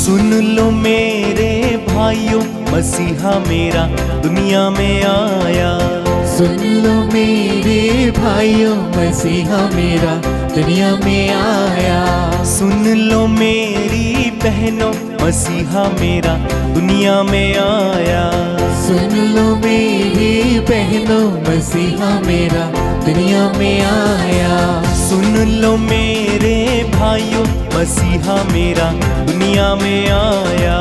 सुन लो मेरे भाइयों, मसीहा मेरा दुनिया में आया। सुन लो मेरे भाइयों, मसीहा मेरा दुनिया में आया। सुन लो मेरी बहनों, मसीहा मेरा दुनिया में आया। सुन लो मेरी बहनों, मसीहा मेरा दुनिया में आया। सुन लो मेरे भाइयों, मसीहा मेरा दुनिया में आया।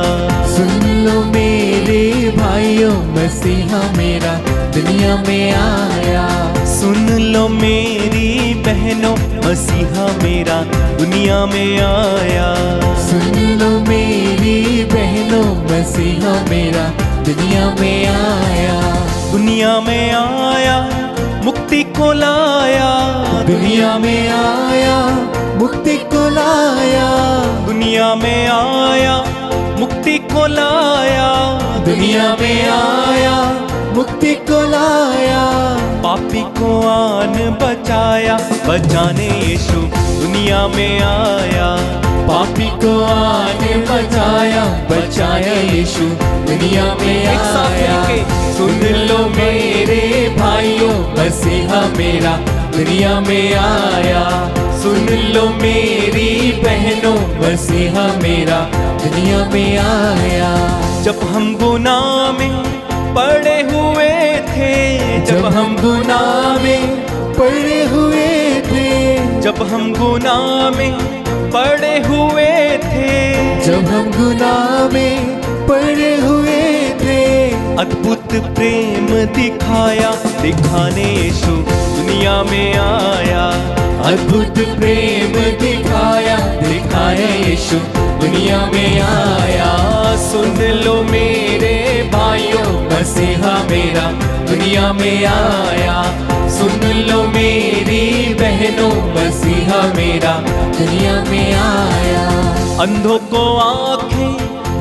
सुन लो मेरे भाइयों, मसीहा मेरा दुनिया में आया। सुन लो मेरी बहनों, मसीहा मेरा दुनिया में आया। सुन लो मेरी बहनों, मसीहा मेरा दुनिया में आया। दुनिया में आया, मुक्ति को लाया। दुनिया में आया, मुक्ति को लाया। दुनिया में आया, मुक्ति को लाया। दुनिया में आया, मुक्ति को लाया। पापी को आन बचाया, बचाने यीशु दुनिया में आया। पापी को आने बचाया, बचाया यीशु दुनिया में एक साथ आया। मिलके सुन लो मेरे भाइयों, मसीहा मेरा दुनिया में आया। सुन लो मेरी बहनों, मसीहा मेरा दुनिया में आया। जब हम गुनाह में पड़े हुए थे, जब हम गुनाह में पड़े हुए थे, जब हम गुनाह में पड़े हुए थे, जब हम गुनाह में पड़े हुए थे, अद्भुत प्रेम दिखाया, दिखाने यीशु दुनिया में आया। अद्भुत प्रेम दिखाया, दिखाया यीशु दुनिया में आया। सुन लो मेरे भाइयों, मसीहा मेरा दुनिया में आया। सुन लो मेरी बहनों, मसीहा मेरा दुनिया में आया। अंधों को आंखें,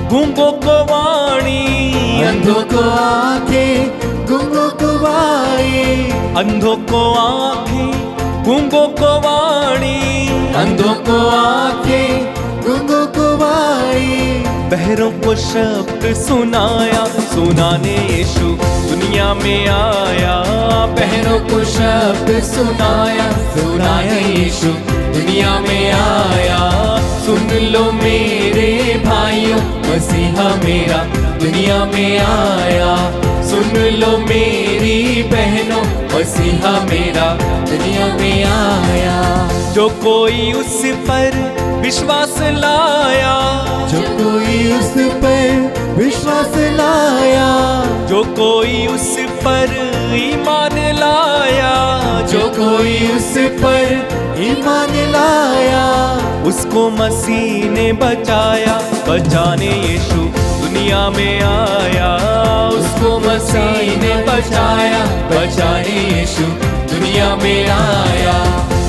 गूंगों को वाणी। अंधों को आंखें, गूंगों को वाणी। अंधों को आंखें, गूंगों को वाणी। अंधों को आंखें, गूंगों को वाणी। बहरों को शब्द सुनाया, सुनाने यीशु दुनिया में आया। बहरों को शब्द सुनाया, सुनाया यीशु दुनिया में आया। सुन लो मेरे भाइयों, मसीहा मेरा दुनिया में आया। सुन लो मेरी बहनों, मसीहा मेरा दुनिया में आया। जो कोई उस पर विश्वास लाया, जो कोई उस पर विश्वास लाया, जो कोई उस पर ईमान लाया, जो कोई उस पर ईमान लाया, उसको मसीह ने बचाया, बचाने यीशु दुनिया में आया। उसको मसीह ने बचाया, बचाने यीशु दुनिया में आया।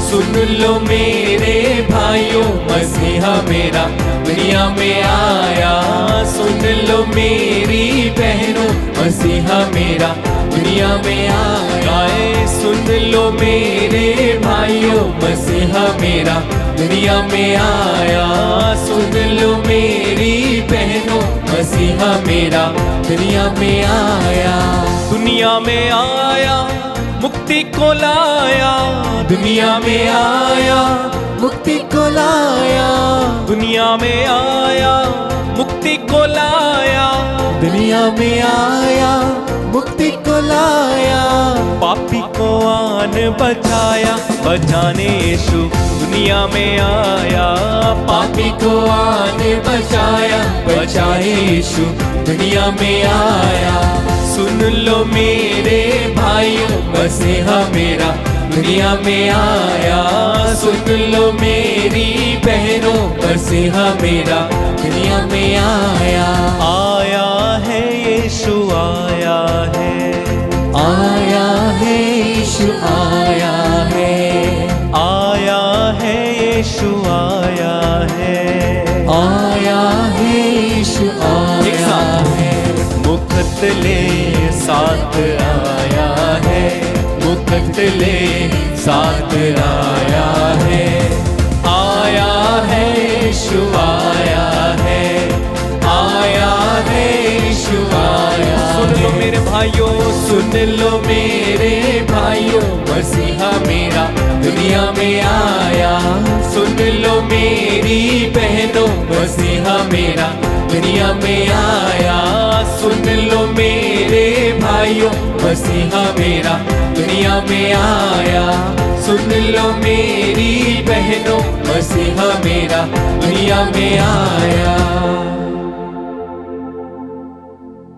सुन लो मेरे भाइयों, मसीहा मेरा दुनिया में आया। सुन लो मेरी बहनों, मसीहा मेरा दुनिया में आया। सुन लो मेरे भाइयों, मसीहा मेरा दुनिया में आया। सुन लो मेरी बहनों, मसीहा मेरा दुनिया में आया। दुनिया में आया, मुक्ति को लाया। दुनिया में आया, मुक्ति को लाया। दुनिया में आया, मुक्ति को लाया। दुनिया में आया, मुक्ति को लाया। पापी को आन बचाया, बचाने यीशु दुनिया में आया। पापी को आने बचाया, बचाए यीशु दुनिया में आया। सुन लो मेरे भाइयों, मसीहा मेरा दुनिया में आया। सुन लो मेरी बहनों, मसीहा मेरा दुनिया में आया। आया है यीशु, आया है, आया है यीशु, आया है, आया है यीशु, आया है, आया है यीशु, आया है। मुकतले साथ आया है, मुकतले साथ आया है। आया है यीशु, आया है, भाइयों सुन लो मेरे भाइयों मसीहा मेरा दुनिया में आया। सुन लो मेरी बहनों मसीहा मेरा दुनिया में आया। सुन लो मेरे भाइयों मसीहा मेरा दुनिया में आया। सुन लो मेरी बहनों मसीहा मेरा दुनिया में आया।